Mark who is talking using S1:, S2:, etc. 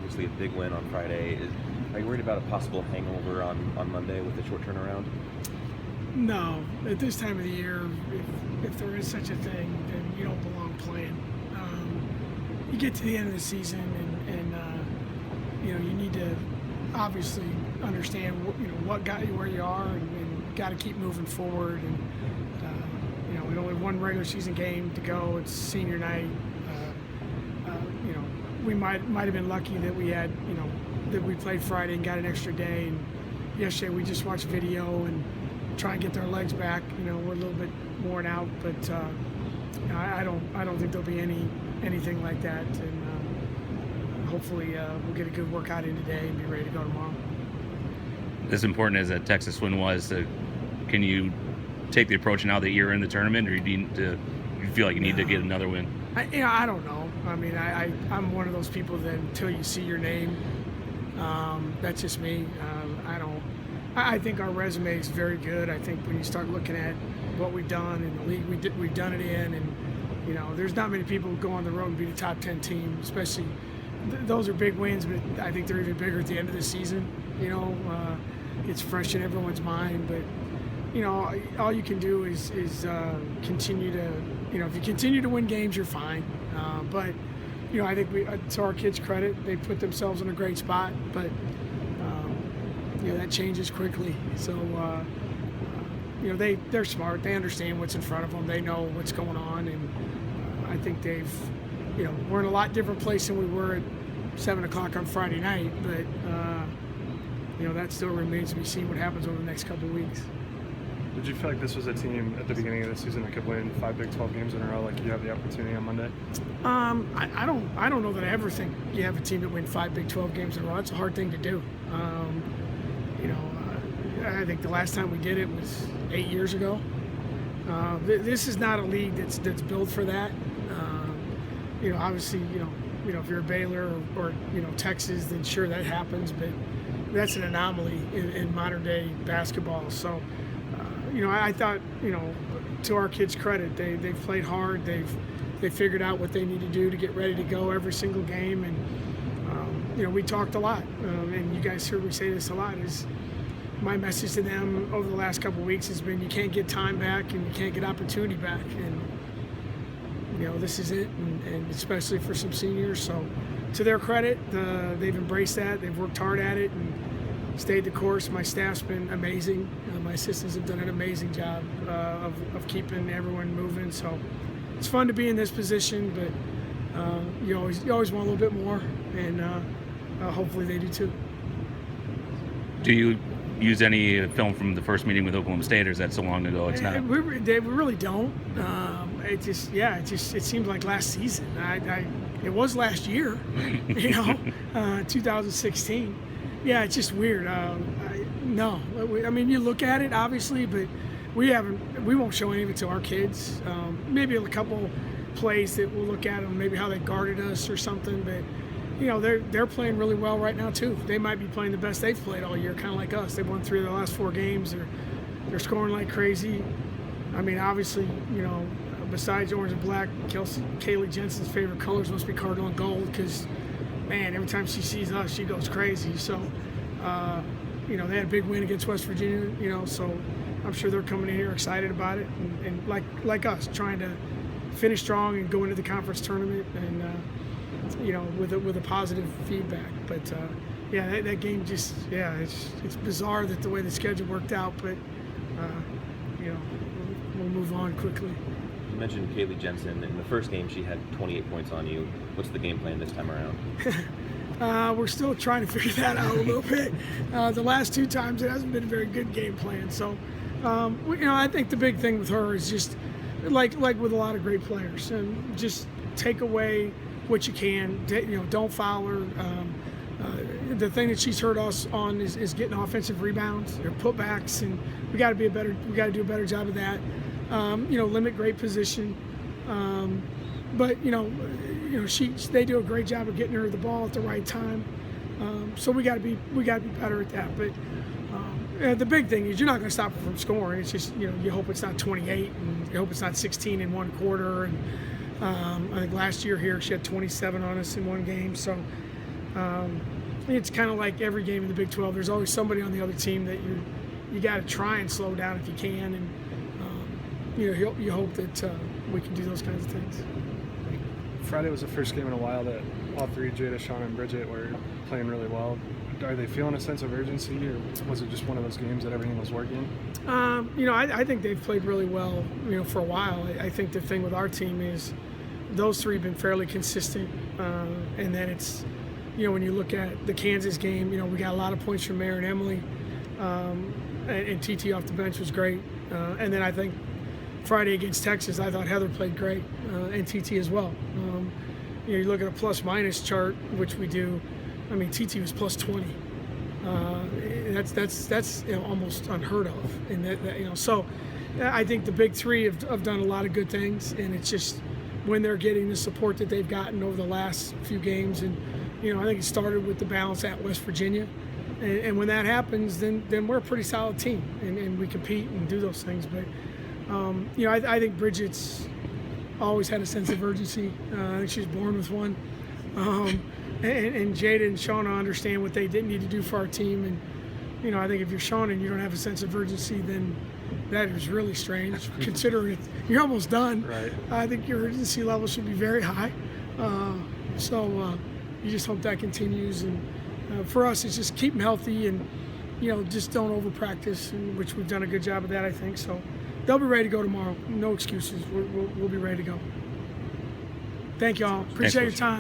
S1: obviously a big win on Friday. Are you worried about a possible hangover on Monday with the short turnaround?
S2: No, at this time of the year, if there is such a thing, then you don't belong playing. You get to the end of the season, and you need to obviously understand what got you where you are, and got to keep moving forward. And we only have one regular season game to go. It's senior night. We might have been lucky that we had that we played Friday and got an extra day. And yesterday we just watched video and try and get their legs back. We're a little bit worn out, but I don't think there'll be anything like that. And hopefully we'll get a good workout in today and be ready to go tomorrow.
S3: As important as that Texas win was, can you take the approach now that you're in the tournament, or you feel like you need to get another win?
S2: I don't know. I mean, I'm one of those people that until you see your name, that's just me. I think our resume is very good. I think when you start looking at what we've done in the league we've done it in, and there's not many people who go on the road and beat a top 10 team, especially those are big wins, but I think they're even bigger at the end of the season. It's fresh in everyone's mind, but all you can do is continue to, if you continue to win games, you're fine. But I think to our kids' credit, they put themselves in a great spot, but that changes quickly. So they're smart. They understand what's in front of them. They know what's going on, and I think we're in a lot different place than we were at 7 o'clock on Friday night. But that still remains to be seen what happens over the next couple of weeks.
S4: Did you feel like this was a team at the beginning of the season that could win 5 Big 12 games in a row, like you have the opportunity on Monday?
S2: I don't know that I ever think you have a team that win 5 Big 12 games in a row. That's a hard thing to do. I think the last time we did it was 8 years ago. This is not a league that's built for that. Obviously, if you're a Baylor or Texas, then sure that happens, but that's an anomaly in modern day basketball. So. I thought, to our kids' credit, they've played hard. They figured out what they need to do to get ready to go every single game. And, we talked a lot. And you guys heard me say this a lot, is my message to them over the last couple of weeks has been you can't get time back and you can't get opportunity back. And, this is it, and especially for some seniors. So to their credit, they've embraced that. They've worked hard at it and stayed the course. My staff's been amazing. My assistants have done an amazing job of keeping everyone moving. So it's fun to be in this position, but you always want a little bit more, and hopefully they do too.
S3: Do you use any film from the first meeting with Oklahoma State, or is that so long ago it's not?
S2: We really don't. It seems like last season. It was last year, 2016. Yeah, it's just weird. No, I mean, you look at it obviously, but we won't show any of it to our kids. Maybe a couple plays that we'll look at them, maybe how they guarded us or something. But they're playing really well right now too. They might be playing the best they've played all year, kind of like us. They've won 3 of their last 4 games. They're scoring like crazy. I mean, obviously, besides orange and black, Kaylee Jensen's favorite colors must be cardinal and gold, because man, every time she sees us, she goes crazy. So, they had a big win against West Virginia, so I'm sure they're coming in here excited about it, and like us, trying to finish strong and go into the conference tournament, and with a positive feedback. But that game just it's bizarre that the way the schedule worked out, but we'll move on quickly.
S1: You mentioned Kaylee Jensen. In the first game, she had 28 points on you. What's the game plan this time around?
S2: We're still trying to figure that out a little bit. The last 2 times, it hasn't been a very good game plan. So, I think the big thing with her is just like with a lot of great players, and just take away what you can. Don't foul her. The thing that she's hurt us on is getting offensive rebounds or putbacks, and we got to do a better job of that. Limit great position, but they do a great job of getting her the ball at the right time. So we got to be better at that. But the big thing is you're not going to stop her from scoring. It's just you hope it's not 28, and you hope it's not 16 in one quarter. And I think last year here she had 27 on us in one game. So It's kind of like every game in the Big 12. There's always somebody on the other team that you got to try and slow down if you can, and you hope that we can do those kinds of things.
S4: Friday was the first game in a while that all three, Jada, Sean, and Bridget, were playing really well. Are they feeling a sense of urgency, or was it just one of those games that everything was working?
S2: I think they've played really well, for a while. I think the thing with our team is those three have been fairly consistent, and then it's, when you look at the Kansas game, we got a lot of points from Mare and Emily, and TT off the bench was great. And then I think Friday against Texas, I thought Heather played great, and TT as well. You look at a plus-minus chart, which we do. I mean, TT was plus 20. That's almost unheard of. And so I think the big three have done a lot of good things, and it's just when they're getting the support that they've gotten over the last few games. And I think it started with the balance at West Virginia, and when that happens, then we're a pretty solid team, and we compete and do those things. But I think Bridget's always had a sense of urgency. I think she's born with one. And Jada and Shauna understand what they didn't need to do for our team. And, I think if you're Shauna and you don't have a sense of urgency, then that is really strange, considering you're almost done.
S4: Right.
S2: I think your urgency level should be very high. So you just hope that continues. And for us, it's just keep them healthy and, just don't over-practice, which we've done a good job of that, I think. So they'll be ready to go tomorrow. No excuses. We'll be ready to go. Thank you all. Appreciate your time.